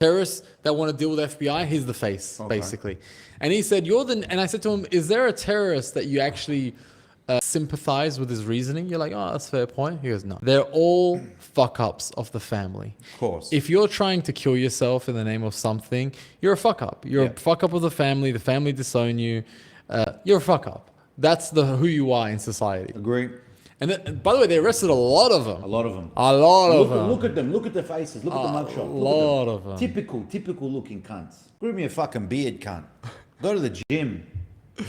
terrorists that want to deal with FBI, he's the face, basically. And he said, and I said to him, is there a terrorist that you actually sympathize with his reasoning? You're like, oh, that's a fair point. He goes, no. They're all fuck-ups of the family. Of course. If you're trying to kill yourself in the name of something, you're a fuck-up. You're a fuck-up of the family disown you. You're a fuck-up. That's who you are in society. Agree. And then, by the way, they arrested a lot of them. A lot of them. Look at them. Look at their faces. Look at the mugshot. A lot of them. Typical looking cunts. Grow me a fucking beard, cunt. Go to the gym.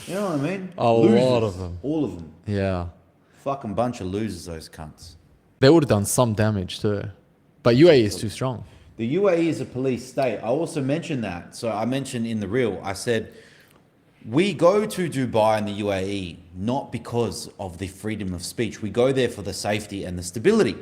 You know what I mean? Losers. Lot of them. All of them. Yeah. Fucking bunch of losers, those cunts. They would have done some damage too. But UAE is too strong. The UAE is a police state. I also mentioned that. So I mentioned in the reel, I said, we go to Dubai and the UAE not because of the freedom of speech. We go there for the safety and the stability.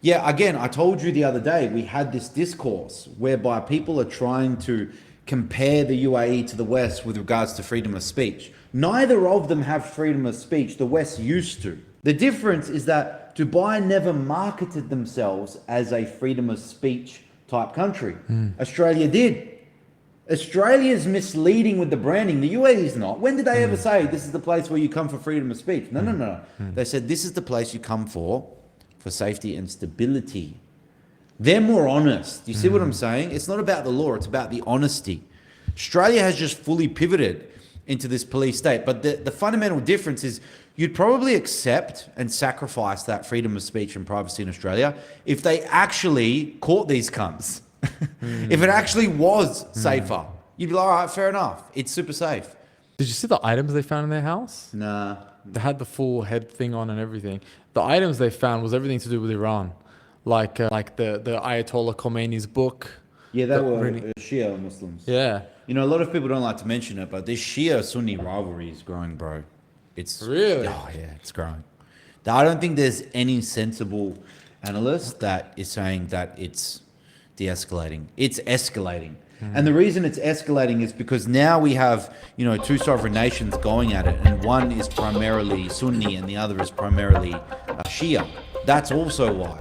Yeah, again, I told you the other day, we had this discourse whereby people are trying to compare the UAE to the West with regards to freedom of speech. Neither of them have freedom of speech. The West used to. The difference is that Dubai never marketed themselves as a freedom of speech type country. Australia did. Australia's misleading with the branding. The UAE is not. When did they ever say this is the place where you come for freedom of speech? No. They said this is the place you come for safety and stability. They're more honest. You see what I'm saying? It's not about the law. It's about the honesty. Australia has just fully pivoted into this police state. But the fundamental difference is you'd probably accept and sacrifice that freedom of speech and privacy in Australia if they actually caught these cunts. If it actually was safer, you'd be like, all right, fair enough. It's super safe. Did you see the items they found in their house? Nah. They had the full head thing on and everything. The items they found was everything to do with Iran. Like the Ayatollah Khomeini's book. Yeah, they were Shia Muslims. Yeah. You know, a lot of people don't like to mention it, but this Shia-Sunni rivalry is growing, bro. It's really? Oh, yeah, it's growing. I don't think there's any sensible analyst that is saying that it's de-escalating. It's escalating. And the reason it's escalating is because now we have, two sovereign nations going at it, and one is primarily Sunni and the other is primarily Shia. That's also why.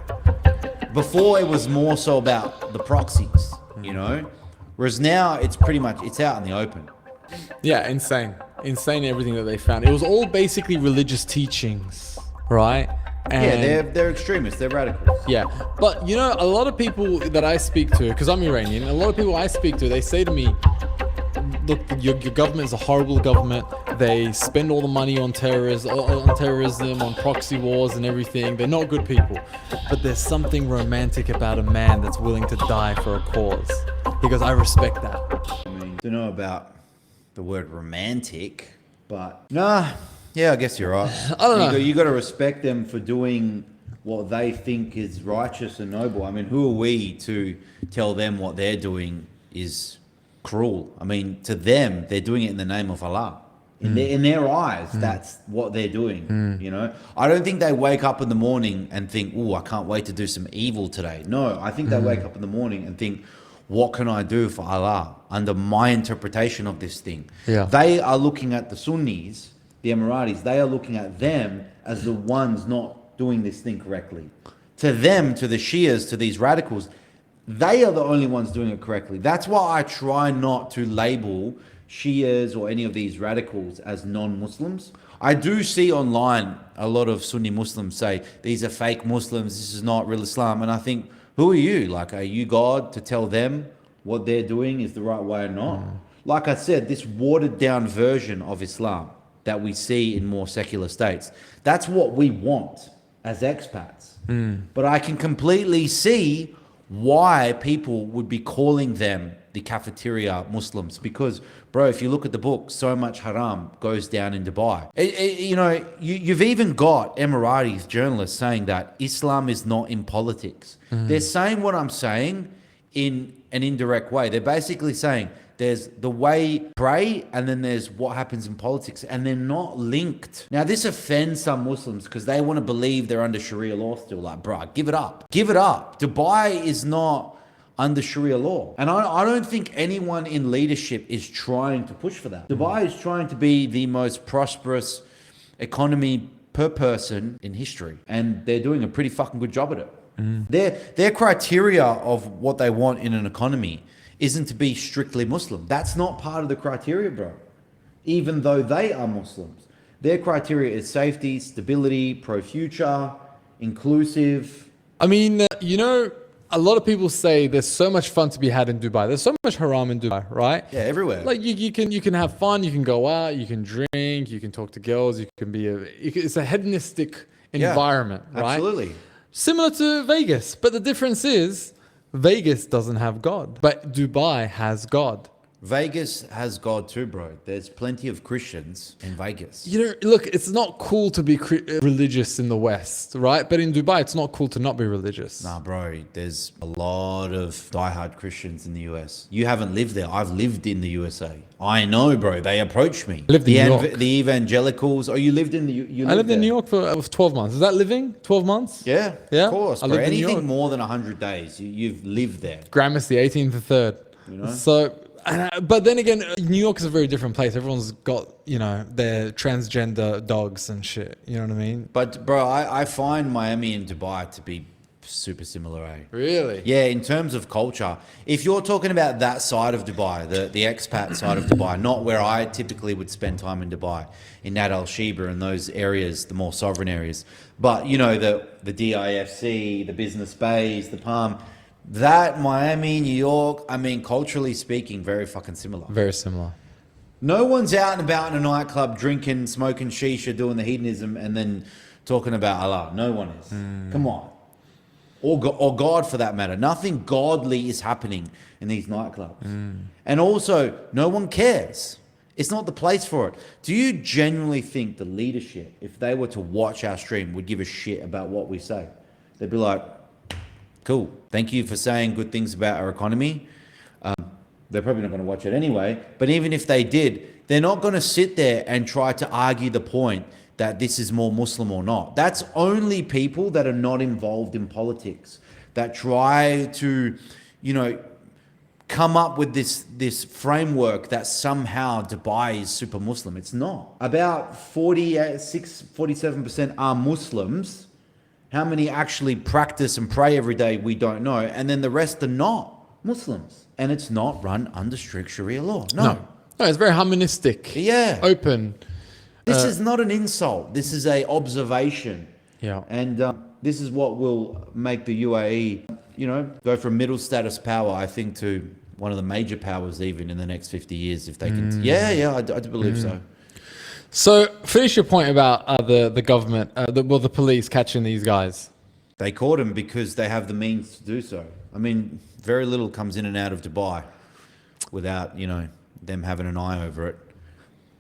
Before it was more so about the proxies, whereas now it's pretty much, it's out in the open. Yeah, insane everything that they found. It was all basically religious teachings, right? And yeah, they're extremists, they're radicals. Yeah, but a lot of people that I speak to, because I'm Iranian, a lot of people I speak to, they say to me, look, your government is a horrible government. They spend all the money on terrorism, on proxy wars and everything. They're not good people. But there's something romantic about a man that's willing to die for a cause. He goes, I respect that. I don't know about the word romantic, but nah. Yeah, I guess you're right. I don't know. You got to respect them for doing what they think is righteous and noble. I mean, who are we to tell them what they're doing is cruel? I mean, to them, they're doing it in the name of Allah. In their eyes, that's what they're doing. I don't think they wake up in the morning and think, "Oh, I can't wait to do some evil today." No, I think they wake up in the morning and think, what can I do for Allah under my interpretation of this thing? Yeah. They are looking at the Sunnis, the Emiratis, they are looking at them as the ones not doing this thing correctly. To them, to the Shias, to these radicals, they are the only ones doing it correctly. That's why I try not to label Shias or any of these radicals as non-Muslims. I do see online a lot of Sunni Muslims say, these are fake Muslims, this is not real Islam. And I think, who are you? Like, are you God to tell them what they're doing is the right way or not? Like I said, this watered down version of Islam that we see in more secular states, that's what we want as expats. But I can completely see why people would be calling them the cafeteria Muslims, because, bro, if you look at the book, so much haram goes down in Dubai. You've even got Emiratis journalists saying that Islam is not in politics. They're saying what I'm saying in an indirect way. They're basically saying there's the way pray, and then there's what happens in politics, and they're not linked. Now, this offends some Muslims because they want to believe they're under Sharia law still. Like, bro, give it up. Give it up. Dubai is not under Sharia law. And I don't think anyone in leadership is trying to push for that. Dubai is trying to be the most prosperous economy per person in history. And they're doing a pretty fucking good job at it. Their criteria of what they want in an economy isn't to be strictly Muslim. That's not part of the criteria, bro. Even though they are Muslims, their criteria is safety, stability, pro-future, inclusive. I mean, a lot of people say there's so much fun to be had in Dubai. There's so much haram in Dubai, right? Yeah, everywhere. Like you can have fun, you can go out, you can drink, you can talk to girls, it's a hedonistic environment, right? Absolutely. Similar to Vegas, but the difference is Vegas doesn't have God, but Dubai has God. Vegas has God too, bro. There's plenty of Christians in Vegas. Look, it's not cool to be religious in the West, right? But in Dubai, it's not cool to not be religious. Nah, bro, there's a lot of diehard Christians in the US. You haven't lived there. I've lived in the USA. I know, bro. They approach me. I lived in New York. The evangelicals. Oh, you lived in I lived in New York for 12 months. Is that living? 12 months? Yeah, Yeah? of course, I bro. lived in New Anything York. more than 100 days, you've lived there. Gramercy, 18th to 3rd. You know? So, but then again, New York is a very different place. Everyone's got, their transgender dogs and shit. You know what I mean? But, bro, I find Miami and Dubai to be super similar, eh? Really? Yeah, in terms of culture. If you're talking about that side of Dubai, the expat side of Dubai, not where I typically would spend time in Dubai, in Nad Al Sheba and those areas, the more sovereign areas. But, the DIFC, the Business Bays, the Palm, that Miami, New York, I mean, culturally speaking, very fucking similar. Very similar. No one's out and about in a nightclub drinking, smoking shisha, doing the hedonism, and then talking about Allah. No one is. Come on. Or God, for that matter. Nothing godly is happening in these nightclubs. And also, no one cares. It's not the place for it. Do you genuinely think the leadership, if they were to watch our stream, would give a shit about what we say? They'd be like, cool. Thank you for saying good things about our economy. They're probably not going to watch it anyway. But even if they did, they're not going to sit there and try to argue the point that this is more Muslim or not. That's only people that are not involved in politics, that try to, come up with this framework that somehow Dubai is super Muslim. It's not. About 47% are Muslims. How many actually practice and pray every day, we don't know. And then the rest are not Muslims. And it's not run under strict Sharia law. No, it's very harmonistic. Yeah. Open. This is not an insult. This is a observation. Yeah. And this is what will make the UAE, go from middle status power, I think, to one of the major powers even in the next 50 years if they can. Yeah, I do believe so. So finish your point about the government, the police catching these guys. They caught him because they have the means to do so. I mean, very little comes in and out of Dubai without, them having an eye over it.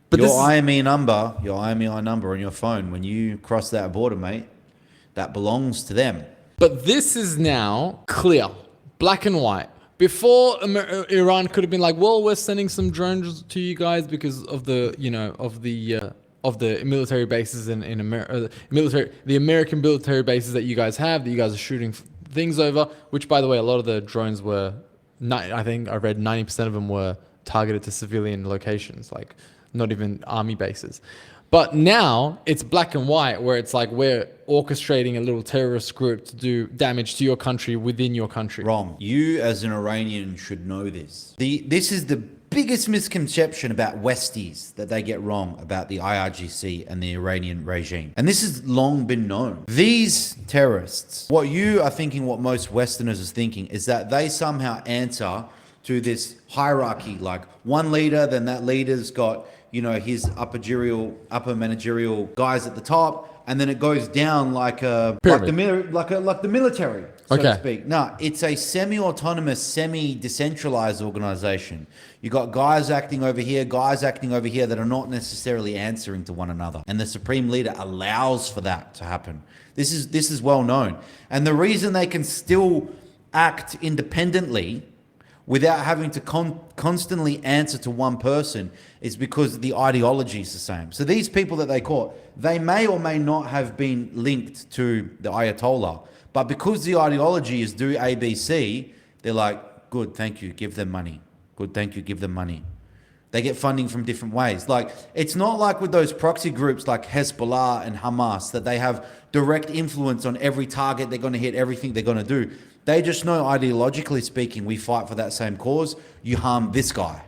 But your IMEI number on your phone, when you cross that border, mate, that belongs to them. But this is now clear, black and white. Before, Iran could have been like, well, we're sending some drones to you guys because of the, of the military bases in America, the American military bases that you guys have, that you guys are shooting things over, which, by the way, a lot of the drones were, I think I read 90% of them were targeted to civilian locations, like not even army bases. But now it's black and white, where it's like we're orchestrating a little terrorist group to do damage to your country within your country. Wrong. You as an Iranian should know this. This is the biggest misconception about Westies that they get wrong about the IRGC and the Iranian regime. And this has long been known. These terrorists, what you are thinking, what most Westerners are thinking, is that they somehow answer to this hierarchy, like one leader, then that leader's got, his upper managerial guys at the top, and then it goes down like the military, so to speak. No, it's a semi-autonomous, semi-decentralized organization. You got guys acting over here that are not necessarily answering to one another, and the supreme leader allows for that to happen. This is well known, and the reason they can still act independently without having to constantly answer to one person is because the ideology is the same. So these people that they caught, they may or may not have been linked to the Ayatollah, but because the ideology is do ABC, they're like, good, thank you, give them money. Good, thank you, give them money. They get funding from different ways. Like, it's not like with those proxy groups like Hezbollah and Hamas that they have direct influence on every target they're going to hit, everything they're going to do. They just know, ideologically speaking, we fight for that same cause. You harm this guy.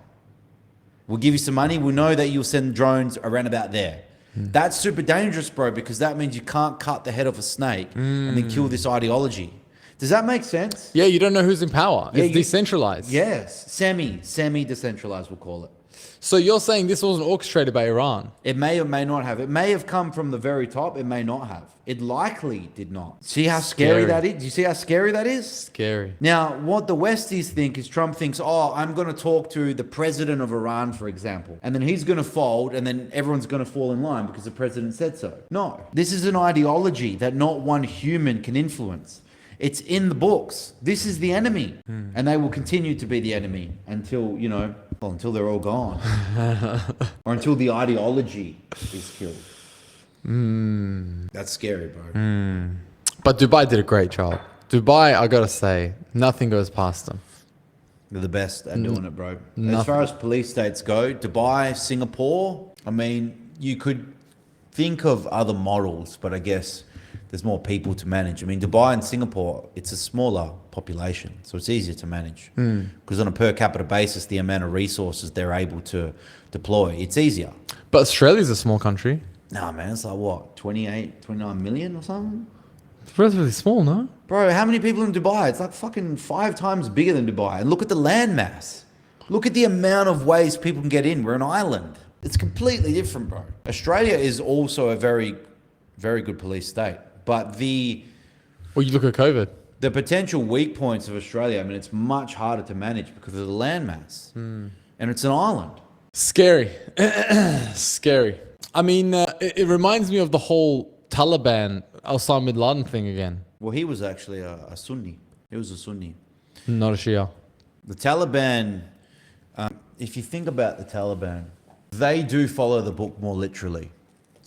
We'll give you some money. We know that you'll send drones around about there. That's super dangerous, bro, because that means you can't cut the head off a snake and then kill this ideology. Does that make sense? Yeah, you don't know who's in power. Yeah, It's decentralized. Yes. Semi-decentralized, we'll call it. So you're saying this wasn't orchestrated by Iran? It may or may not have. It may have come from the very top. It may not have. It likely did not. See how scary that is? Do you see how scary that is? Scary. Now, what the Westies think is Trump thinks, oh, I'm going to talk to the president of Iran, for example. And then he's going to fold and then everyone's going to fall in line because the president said so. No. This is an ideology that not one human can influence. It's in the books. This is the enemy. And they will continue to be the enemy until, until they're all gone. Or until the ideology is killed. That's scary, bro. But Dubai did a great job. Dubai, I gotta say, nothing goes past them. They're the best at doing it, bro. As Nothing. far as police states go, Dubai, Singapore, I mean, you could think of other models, but I guess there's more people to manage. I mean, Dubai and Singapore, it's a smaller population, so it's easier to manage. Because on a per capita basis, the amount of resources they're able to deploy, it's easier. But Australia's a small country. Nah, man, it's like what, 28, 29 million or something? It's relatively small, no? Bro, how many people in Dubai? It's like fucking 5 times bigger than Dubai. And look at the land mass. Look at the amount of ways people can get in. We're an island. It's completely different, bro. Australia is also a very, very good police state. But Well, you look at COVID. the potential weak points of Australia, I mean, it's much harder to manage because of the land mass. And it's an island. Scary. Scary. I mean, it reminds me of the whole Taliban, Osama bin Laden thing again. Well, he was actually a Sunni. He was a Sunni. Not a Shia. The Taliban, if you think about the Taliban, they do follow the book more literally.